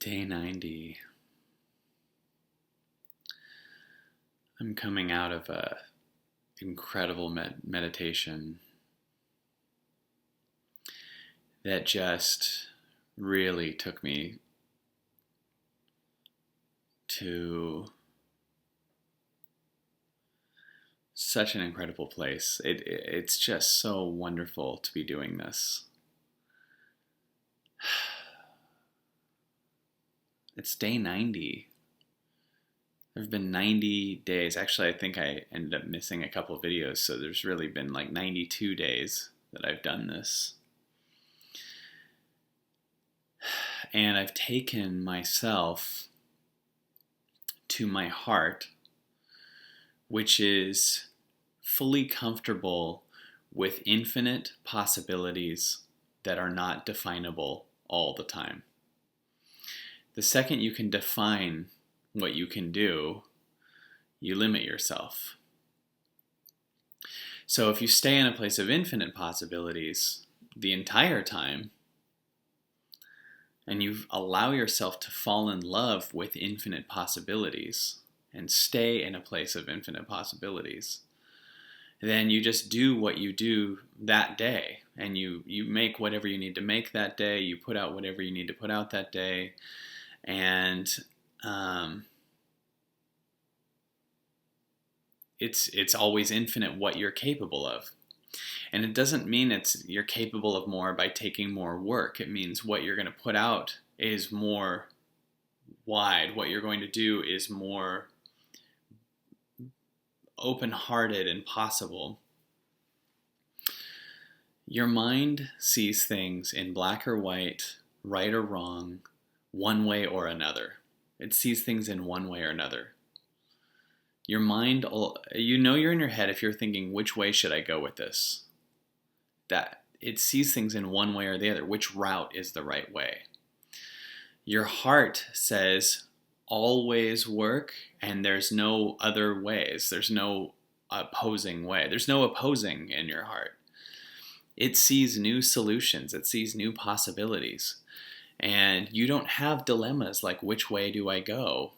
Day 90. I'm coming out of a incredible meditation that just really took me to such an incredible place. It's just so wonderful to be doing this. It's day 90. There have been 90 days. Actually, I think I ended up missing a couple of videos, so there's really been like 92 days that I've done this. And I've taken myself to my heart, which is fully comfortable with infinite possibilities that are not definable all the time. The second you can define what you can do, you limit yourself. So if you stay in a place of infinite possibilities the entire time, and you allow yourself to fall in love with infinite possibilities and stay in a place of infinite possibilities, then you just do what you do that day, and you make whatever you need to make that day, you put out whatever you need to put out that day, and it's always infinite what you're capable of. And it doesn't mean you're capable of more by taking more work. It means what you're going to put out is more wide. What you're going to do is more open-hearted and possible. Your mind sees things in black or white, right or wrong, one way or another. It sees things in one way or another. Your mind, you're in your head if you're thinking, which way should I go with this? That it sees things in one way or the other. Which route is the right way? Your heart says always work, and there's no other ways. There's no opposing way. There's no opposing in your heart. It sees new solutions. It sees new possibilities. And you don't have dilemmas like, which way do I go?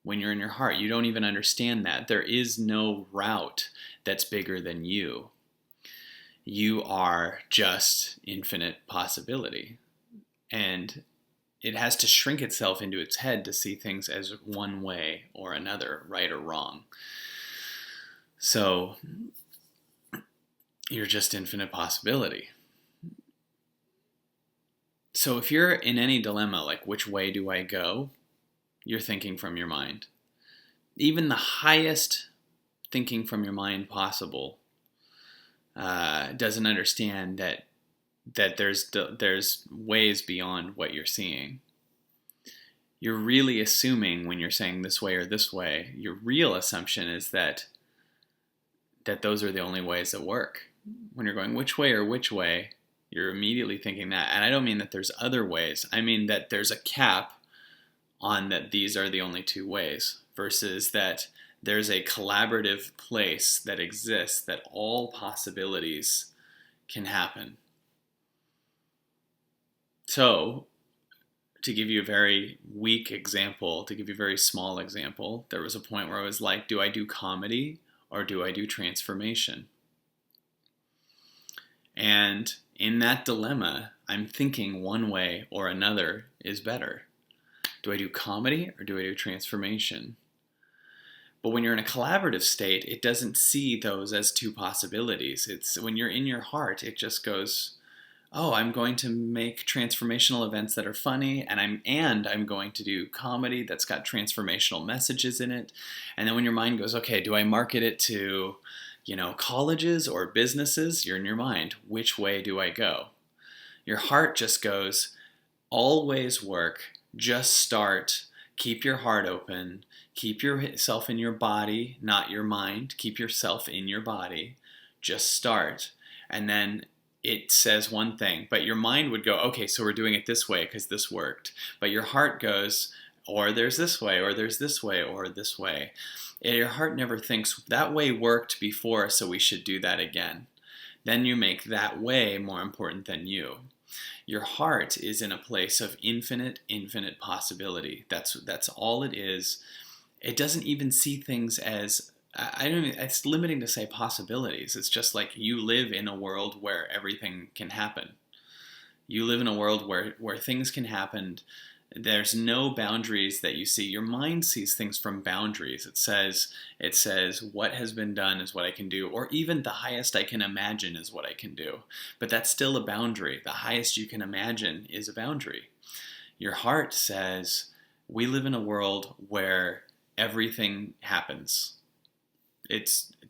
When you're in your heart, you don't even understand that. There is no route that's bigger than you. You are just infinite possibility. And it has to shrink itself into its head to see things as one way or another, right or wrong. So you're just infinite possibility. So if you're in any dilemma, like which way do I go, you're thinking from your mind. Even the highest thinking from your mind possible doesn't understand that there's ways beyond what you're seeing. You're really assuming when you're saying this way or this way, your real assumption is that those are the only ways that work. When you're going which way or which way, you're immediately thinking that. And I don't mean that there's other ways. I mean that there's a cap on that these are the only two ways, versus that there's a collaborative place that exists that all possibilities can happen. So, to give you a very weak example, to give you a very small example, there was a point where I was like, do I do comedy or do I do transformation? And in that dilemma, I'm thinking one way or another is better. Do I do comedy or do I do transformation? But when you're in a collaborative state, it doesn't see those as two possibilities. It's when you're in your heart, it just goes, oh, I'm going to make transformational events that are funny, and I'm going to do comedy that's got transformational messages in it. And then when your mind goes, okay, do I market it to, colleges or businesses? You're in your mind, which way do I go? Your heart just goes, always work, just start, keep your heart open, keep yourself in your body, not your mind, keep yourself in your body, just start. And then it says one thing, but your mind would go, okay, so we're doing it this way because this worked. But your heart goes, or there's this way, or there's this way, or this way. And your heart never thinks, that way worked before, so we should do that again. Then you make that way more important than you. Your heart is in a place of infinite possibility. That's all it is. It doesn't even see things as, I don't even, it's limiting to say possibilities. It's just like you live in a world where everything can happen. You live in a world where things can happen. There's no boundaries that you see. Your mind sees things from boundaries. It says what has been done is what I can do, or even the highest I can imagine is what I can do. But that's still a boundary. The highest you can imagine is a boundary. Your heart says we live in a world where everything happens.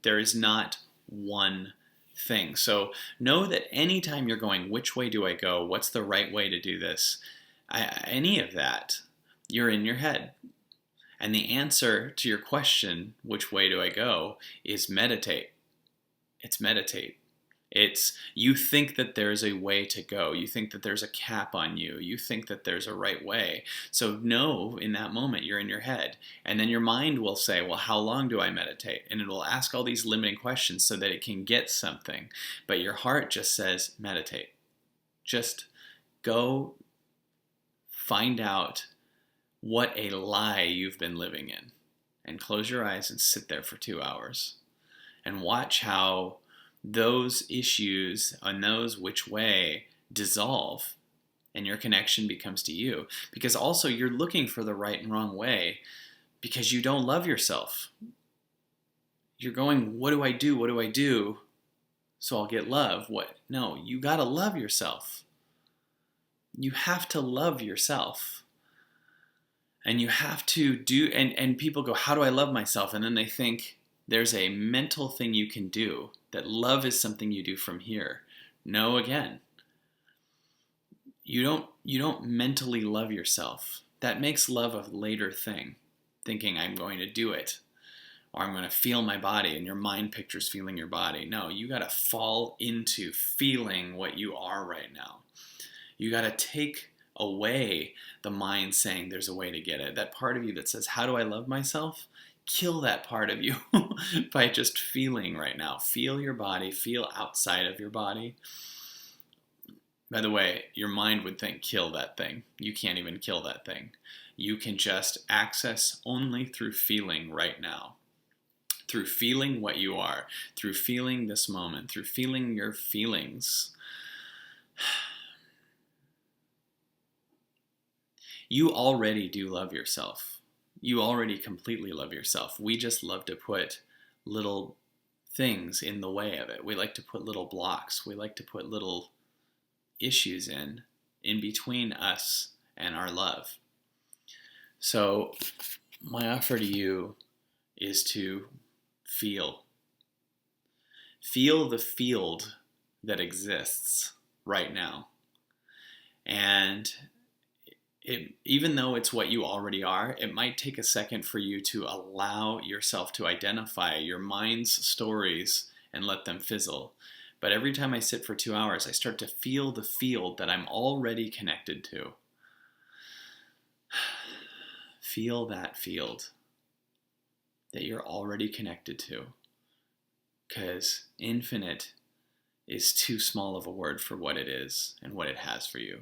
There is not one thing. So know that anytime you're going, which way do I go? What's the right way to do this? Any of that, you're in your head. And the answer to your question, which way do I go, is meditate. It's meditate. It's, you think that there's a way to go. You think that there's a cap on you. You think that there's a right way. So know in that moment you're in your head. And then your mind will say, well, how long do I meditate? And it will ask all these limiting questions so that it can get something. But your heart just says, meditate. Just go find out what a lie you've been living in. And close your eyes and sit there for 2 hours. And watch how those issues and those which way dissolve and your connection becomes to you. Because also you're looking for the right and wrong way because you don't love yourself. You're going, what do I do? What do I do? So I'll get love. What? No, you gotta love yourself. You have to love yourself. And you have to do, and people go, how do I love myself? And then they think there's a mental thing you can do, that love is something you do from here. No, again, you don't mentally love yourself. That makes love a later thing, thinking I'm going to do it, or I'm going to feel my body, and your mind pictures feeling your body. No, you got to fall into feeling what you are right now. You got to take away the mind saying there's a way to get it. That part of you that says, how do I love myself? Kill that part of you by just feeling right now. Feel your body, feel outside of your body. By the way, your mind would think, kill that thing. You can't even kill that thing. You can just access only through feeling right now. Through feeling what you are, through feeling this moment, through feeling your feelings. You already do love yourself. You already completely love yourself. We just love to put little things in the way of it. We like to put little blocks. We like to put little issues in between us and our love. So my offer to you is to feel. Feel the field that exists right now. And even though it's what you already are, it might take a second for you to allow yourself to identify your mind's stories and let them fizzle. But every time I sit for 2 hours, I start to feel the field that I'm already connected to. Feel that field that you're already connected to. Because infinite is too small of a word for what it is and what it has for you.